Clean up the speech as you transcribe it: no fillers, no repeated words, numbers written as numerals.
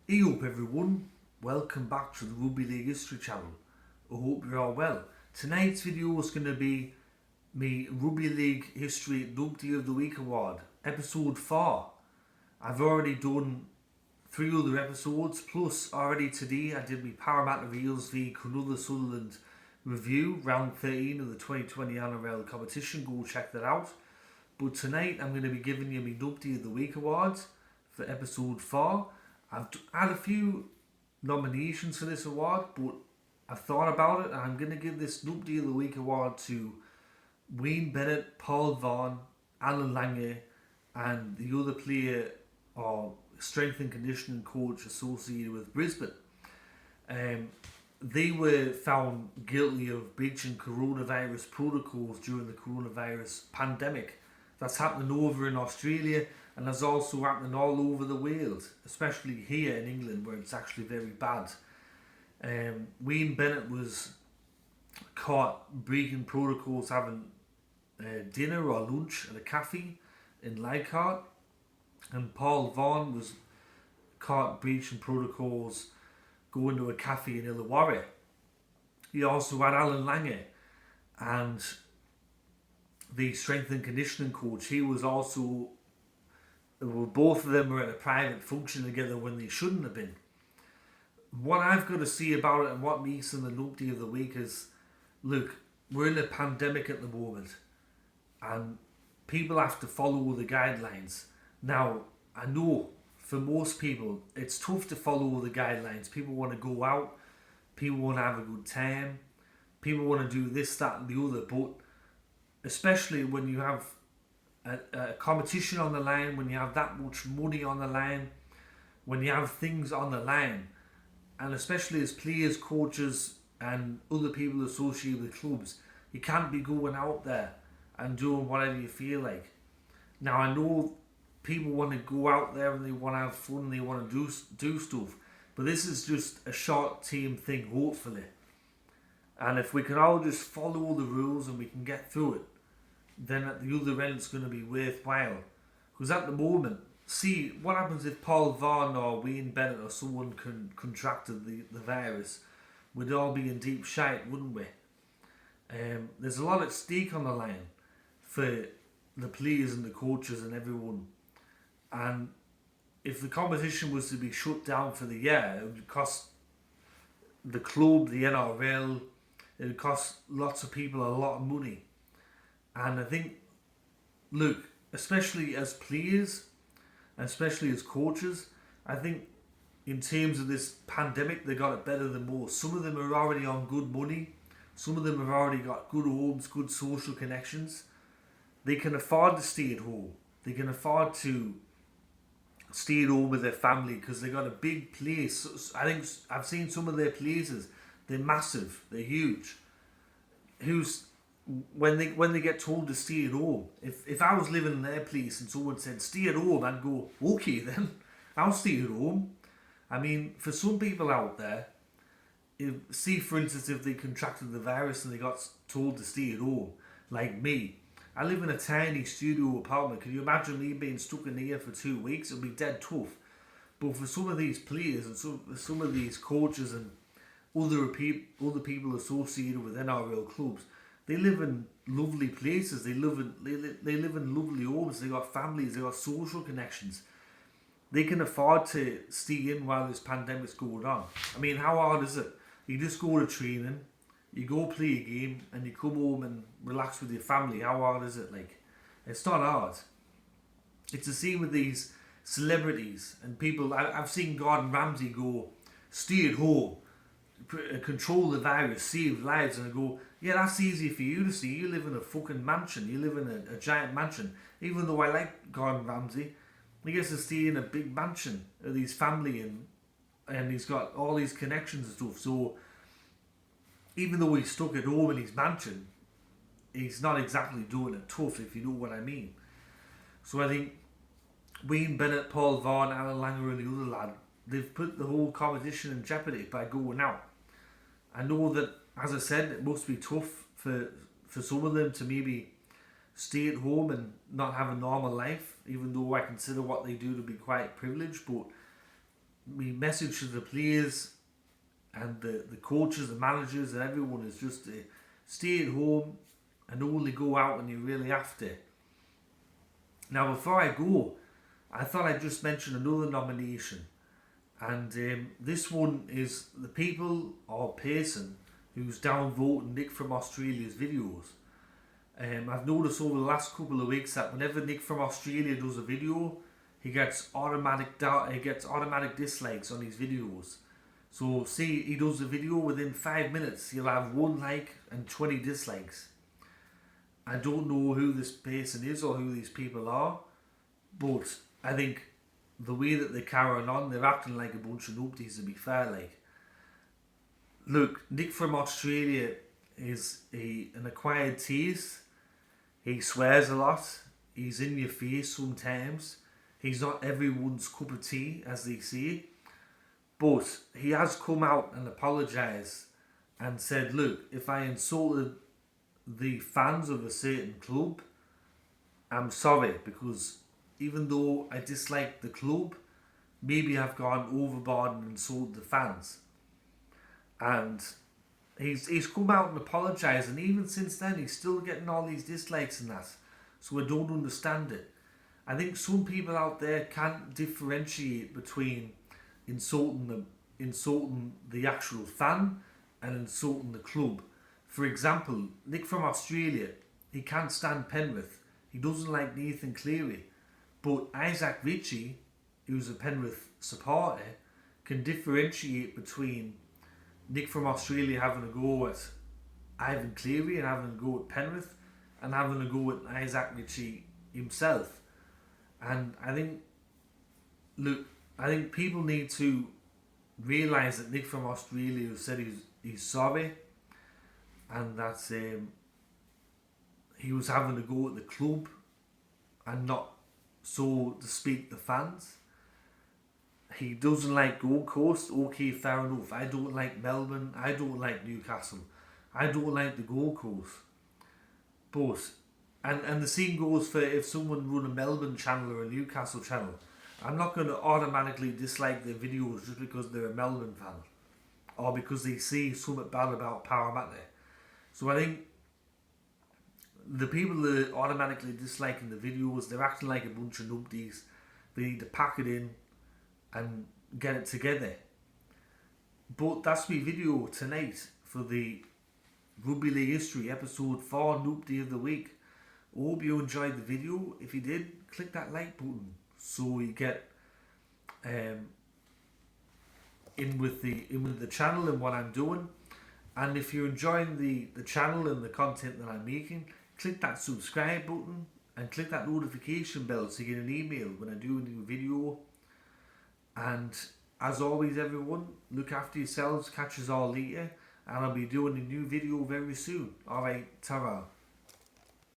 Hey up everyone, welcome back to the Rugby League History channel. I hope you're all well. Tonight's video is going to be me Rugby League History Numpty of the Week Award, episode 4. I've already done 3 other episodes, plus already today I did my Parramatta Reels v Cronulla Sutherland review, round 13 of the 2020 NRL competition. Go check that out. But tonight I'm going to be giving you my Numpty of the Week Awards for episode 4. I've had a few nominations for this award, but I've thought about it and I'm going to give this Numpty of the Week award to Wayne Bennett, Paul Vaughan, Alan Lange, and the other player or strength and conditioning coach associated with Brisbane. They were found guilty of breaching coronavirus protocols during the coronavirus pandemic. That's happening over in Australia, and that's also happening all over the world, especially here in England where it's actually very bad. Wayne Bennett was caught breaking protocols having dinner or lunch at a cafe in Leichhardt, and Paul Vaughan was caught breaching protocols going to a cafe in Illawarra. He also had Alan Lange, and the strength and conditioning coach. He was also, well, both of them were at a private function together when they shouldn't have been. What I've got to say about it and what makes them the Numpty of the Week is, look, we're in a pandemic at the moment and people have to follow the guidelines. Now, I know for most people it's tough to follow the guidelines. People want to go out, people want to have a good time, people want to do this, that and the other, but especially when you have a competition on the line, when you have that much money on the line, when you have things on the line, and especially as players, coaches and other people associated with clubs, you can't be going out there and doing whatever you feel like. Now I know people want to go out there and they want to have fun and they want to do stuff, but this is just a short term thing, hopefully. And if we can all just follow the rules and we can get through it, then at the other end it's going to be worthwhile. Because at the moment, see, what happens if Paul Vaughan or Wayne Bennett or someone contracted the virus? We'd all be in deep shite, wouldn't we? There's a lot at stake on the line for the players and the coaches and everyone. And if the competition was to be shut down for the year, it would cost the club, the NRL, it would cost lots of people a lot of money. And I think, look, especially as players, especially as coaches, I think in terms of this pandemic, they got it better than most. Some of them are already on good money. Some of them have already got good homes, good social connections. They can afford to stay at home. They can afford to stay at home with their family because they got a big place. I think I've seen some of their places. They're massive. They're huge. When they get told to stay at home, if I was living in their place and someone said stay at home, I'd go, okay then, I'll stay at home. I mean, for some people out there, see for instance if they contracted the virus and they got told to stay at home, like me. I live in a tiny studio apartment. Can you imagine me being stuck in here for 2 weeks? It'd be dead tough. But for some of these players and some of these coaches and other people associated with NRL clubs, they live in lovely places. They live in lovely homes. They got families. They got social connections. They can afford to stay in while this pandemic's going on. I mean, how hard is it? You just go to training, you go play a game, and you come home and relax with your family. How hard is it? Like, it's not hard. It's the same with these celebrities and people. I've seen Gordon Ramsay go, stay at home, control the virus, save lives, and I go, yeah, that's easy for you to see. You live in a fucking mansion. You live in a giant mansion. Even though I like Gordon Ramsay, he gets to stay in a big mansion with his family and he's got all these connections and stuff. So even though he's stuck at home in his mansion, he's not exactly doing it tough, if you know what I mean. So I think Wayne Bennett, Paul Vaughan, Alan Langer and the other lad, they've put the whole competition in jeopardy by going out. I know that, as I said, it must be tough for some of them to maybe stay at home and not have a normal life, even though I consider what they do to be quite privileged. But my message to the players and the coaches, the managers, and everyone is just to stay at home and only go out when you really have to. Now, before I go, I thought I'd just mention another nomination, and this one is the people or person who's downvoting Nick from Australia's videos. I've noticed over the last couple of weeks that whenever Nick from Australia does a video, he gets automatic dislikes on his videos. So see, he does a video, within 5 minutes he'll have 1 like and 20 dislikes. I don't know who this person is or who these people are, but I think the way that they're carrying on, they're acting like a bunch of numpties, to be fair. Like, look, Nick from Australia is an acquired taste. He swears a lot. He's in your face sometimes. He's not everyone's cup of tea, as they say. But he has come out and apologised and said, look, if I insulted the fans of a certain club, I'm sorry, because even though I dislike the club, maybe I've gone overboard and insulted the fans. And he's come out and apologised, and even since then he's still getting all these dislikes and that. So I don't understand it. I think some people out there can't differentiate between insulting the actual fan and insulting the club. For example, Nick from Australia, he can't stand Penrith. He doesn't like Nathan Cleary. But Isaac Ritchie, who's a Penrith supporter, can differentiate between Nick from Australia having a go at Ivan Cleary and having a go at Penrith, and having a go at Isaac Ritchie himself. And I think people need to realise that Nick from Australia said he's sorry, and that he was having a go at the club and not, so to speak, the fans. He doesn't like Gold Coast. Okay, fair enough. I don't like Melbourne. I don't like Newcastle. I don't like the Gold Coast. But, and the same goes for if someone run a Melbourne channel or a Newcastle channel. I'm not going to automatically dislike their videos just because they're a Melbourne fan, or because they say something bad about Parramatta. So I think the people that are automatically disliking the videos, they're acting like a bunch of numpties. They need to pack it in and get it together. But that's my video tonight for the Rugby League History episode 4 Numpty of the Week. I hope you enjoyed the video. If you did, click that like button so you get in with the channel and what I'm doing. And if you're enjoying the channel and the content that I'm making, click that subscribe button and click that notification bell so you get an email when I do a new video. And as always, everyone, look after yourselves, catch us all later, and I'll be doing a new video very soon. Alright, ta-ra.